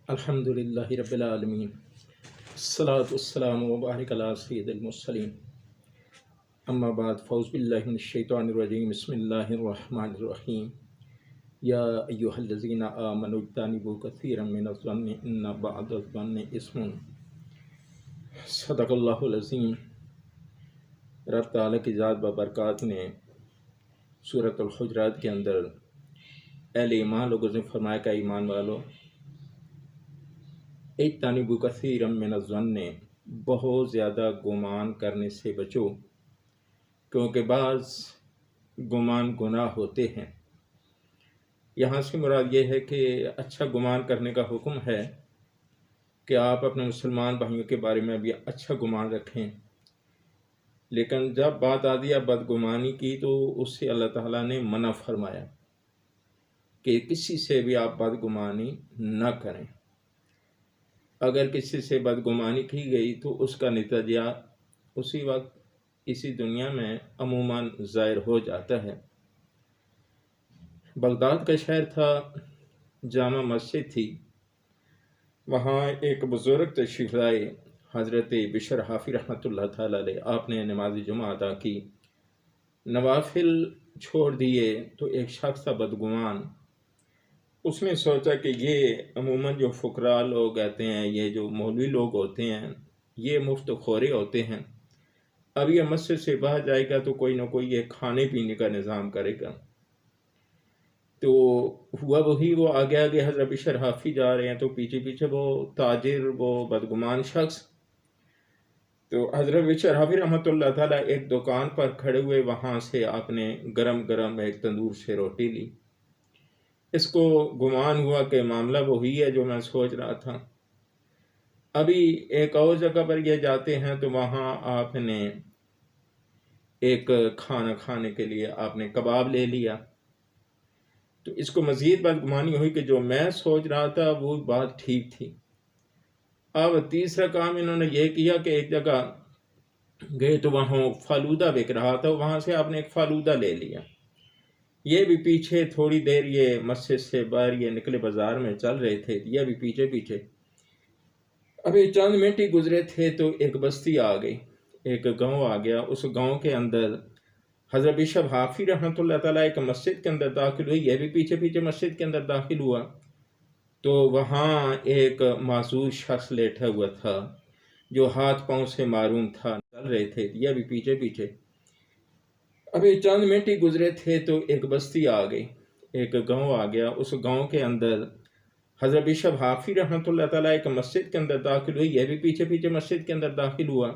الحمدللہ رب العالمین، الصلاۃ والسلام وبارک علی سید المرسلین، اما بعد، فاعوذ باللہ من الشیطان الرجیم، بسم اللہ الرحمن الرحیم۔ یا ایہا الذین آمنوا اجتنبوا کثیرا من الظن ان بعض الظن اثم۔ صدق اللہ العظیم۔ رب تعالیٰ کی ذات بابرکات نے سورۃ الحجرات کے اندر اہل ایمان لوگوں سے فرمایا کہ ایمان والو، اجتنبوا کثیرا من الظن، بہت زیادہ گمان کرنے سے بچو، کیونکہ بعض گمان گناہ ہوتے ہیں۔ یہاں سے مراد یہ ہے کہ اچھا گمان کرنے کا حکم ہے کہ آپ اپنے مسلمان بھائیوں کے بارے میں بھی اچھا گمان رکھیں، لیکن جب بات آتی ہے بدگمانی کی تو اس سے اللہ تعالیٰ نے منع فرمایا کہ کسی سے بھی آپ بدگمانی نہ کریں۔ اگر کسی سے بدگمانی کی گئی تو اس کا نتیجہ اسی وقت اسی دنیا میں عموماً ظاہر ہو جاتا ہے۔ بغداد کا شہر تھا، جامع مسجد تھی، وہاں ایک بزرگ تشریف لائے، حضرت بشر حافی رحمۃ اللہ تعالیٰ علیہ۔ آپ نے نماز جمعہ ادا کی، نوافل چھوڑ دیے، تو ایک شخص تھا بدگمان، اس نے سوچا کہ یہ عموماً جو فقراء لوگ آتے ہیں، یہ جو مولوی لوگ ہوتے ہیں، یہ مفت خورے ہوتے ہیں، اب یہ مسجد سے باہر جائے گا تو کوئی نہ کوئی یہ کھانے پینے کا نظام کرے گا۔ تو ہوا وہی، وہ آگے آگے حضرت بشر حافی جا رہے ہیں تو پیچھے پیچھے وہ تاجر، وہ بدگمان شخص۔ تو حضرت بشر حافی رحمۃ اللہ تعالیٰ ایک دکان پر کھڑے ہوئے، وہاں سے آپ نے گرم گرم ایک تندور سے روٹی لی۔ اس کو گمان ہوا کہ معاملہ وہی ہے جو میں سوچ رہا تھا۔ ابھی ایک اور جگہ پر یہ جاتے ہیں تو وہاں آپ نے ایک کھانا کھانے کے لیے آپ نے کباب لے لیا، تو اس کو مزید بدگمانی ہوئی کہ جو میں سوچ رہا تھا وہ بات ٹھیک تھی۔ اب تیسرا کام انہوں نے یہ کیا کہ ایک جگہ گئے تو وہاں فالودہ بک رہا تھا، وہاں سے آپ نے ایک فالودہ لے لیا۔ یہ بھی پیچھے تھوڑی دیر، یہ مسجد سے باہر یہ نکلے بازار میں چل رہے تھے، یہ بھی پیچھے پیچھے۔ ابھی چند منٹ ہی گزرے تھے تو ایک بستی آ گئی، ایک گاؤں آ گیا۔ اس گاؤں کے اندر حضرت بشر حافی رحمۃ اللہ تعالیٰ ایک مسجد کے اندر داخل ہوئی، یہ بھی پیچھے پیچھے مسجد کے اندر داخل ہوا، تو وہاں ایک معذور شخص لیٹا ہوا تھا جو ہاتھ پاؤں سے معروم تھا، چل رہے تھے، یہ بھی پیچھے پیچھے۔ ابھی چند منٹ ہی گزرے تھے تو ایک بستی آ گئی، ایک گاؤں آ گیا۔ اس گاؤں کے اندر حضرت بشر حافی رحمۃ اللہ تعالیٰ ایک مسجد کے اندر داخل ہوئی، یہ بھی پیچھے پیچھے مسجد کے اندر داخل ہوا،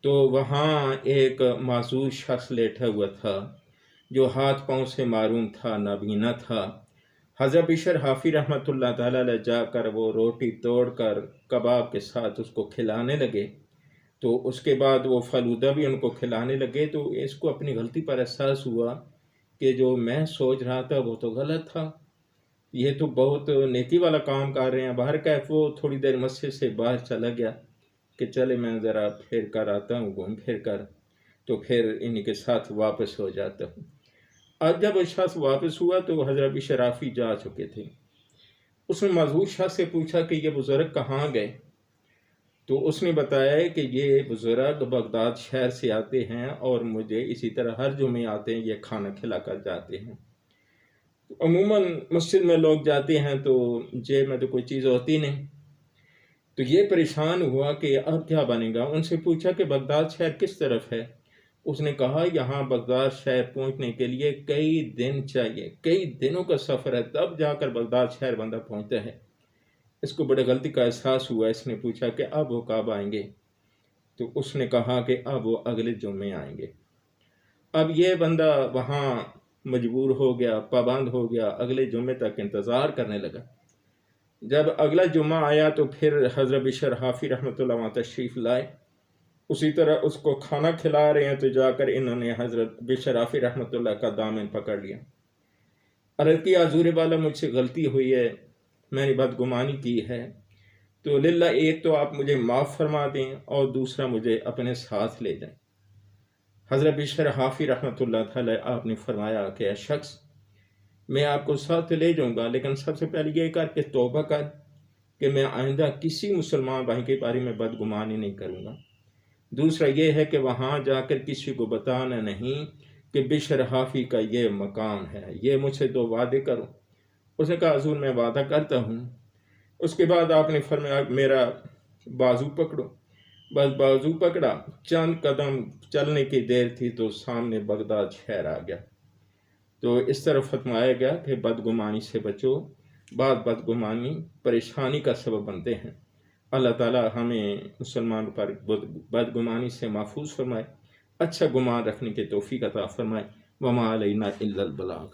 تو وہاں ایک معذور شخص لیٹا ہوا تھا جو ہاتھ پاؤں سے معروم تھا، نابینا تھا۔ حضرت بشر حافی رحمۃ اللہ تعالیٰ علیہ جا کر وہ روٹی توڑ کر کباب کے ساتھ اس کو کھلانے لگے، تو اس کے بعد وہ فالودہ بھی ان کو کھلانے لگے۔ تو اس کو اپنی غلطی پر احساس ہوا کہ جو میں سوچ رہا تھا وہ تو غلط تھا، یہ تو بہت نیکی والا کام کر رہے ہیں۔ باہر کیف وہ تھوڑی دیر مسجد سے باہر چلا گیا کہ چلے میں ذرا پھر کر آتا ہوں، گھوم پھر کر، تو پھر انہی کے ساتھ واپس ہو جاتا ہوں۔ آج جب وہ شخص واپس ہوا تو حضرت بشر حافی جا چکے تھے۔ اس نے معذور شخص سے پوچھا کہ یہ بزرگ کہاں گئے؟ تو اس نے بتایا کہ یہ بزرگ بغداد شہر سے آتے ہیں اور مجھے اسی طرح ہر جمعے آتے ہیں، یہ کھانا کھلا کر جاتے ہیں۔ عموماً مسجد میں لوگ جاتے ہیں تو جیب میں تو کوئی چیز ہوتی نہیں، تو یہ پریشان ہوا کہ اب کیا بنے گا۔ ان سے پوچھا کہ بغداد شہر کس طرف ہے؟ اس نے کہا یہاں بغداد شہر پہنچنے کے لیے کئی دن چاہیے، کئی دنوں کا سفر ہے، تب جا کر بغداد شہر بندہ پہنچتا ہے۔ اس کو بڑے غلطی کا احساس ہوا۔ اس نے پوچھا کہ اب وہ کب آئیں گے؟ تو اس نے کہا کہ اب وہ اگلے جمعے آئیں گے۔ اب یہ بندہ وہاں مجبور ہو گیا، پابند ہو گیا، اگلے جمعے تک انتظار کرنے لگا۔ جب اگلا جمعہ آیا تو پھر حضرت بشر حافی رحمۃ اللہ وہاں تشریف لائے، اسی طرح اس کو کھانا کھلا رہے ہیں، تو جا کر انہوں نے حضرت بشر حافی رحمۃ اللہ کا دامن پکڑ لیا، عرض کیا حضور والا مجھ سے غلطی ہوئی ہے، میں نے بدگمانی کی ہے، تو للہ ایک تو آپ مجھے معاف فرما دیں اور دوسرا مجھے اپنے ساتھ لے جائیں۔ حضرت بشر حافی رحمۃ اللہ تعالیٰ آپ نے فرمایا کہ اے شخص، میں آپ کو ساتھ لے جاؤں گا، لیکن سب سے پہلے یہ کر کہ توبہ کر کہ میں آئندہ کسی مسلمان بھائی کے بارے میں بدگمانی نہیں کروں گا۔ دوسرا یہ ہے کہ وہاں جا کر کسی کو بتانا نہیں کہ بشر حافی کا یہ مقام ہے، یہ مجھ سے 2 وعدے کرو۔ اس نے کہا حضور میں وعدہ کرتا ہوں۔ اس کے بعد آپ نے فرمایا میرا بازو پکڑو۔ بس بازو پکڑا، چند قدم چلنے کی دیر تھی تو سامنے بغداد شہر آ گیا۔ تو اس طرح فرمایا گیا کہ بدگمانی سے بچو، بعض بدگمانی پریشانی کا سبب بنتے ہیں۔ اللہ تعالی ہمیں مسلمان پر بدگمانی سے محفوظ فرمائے، اچھا گمان رکھنے کی توفیق عطا فرمائے۔ وما علینا الا البلاغ۔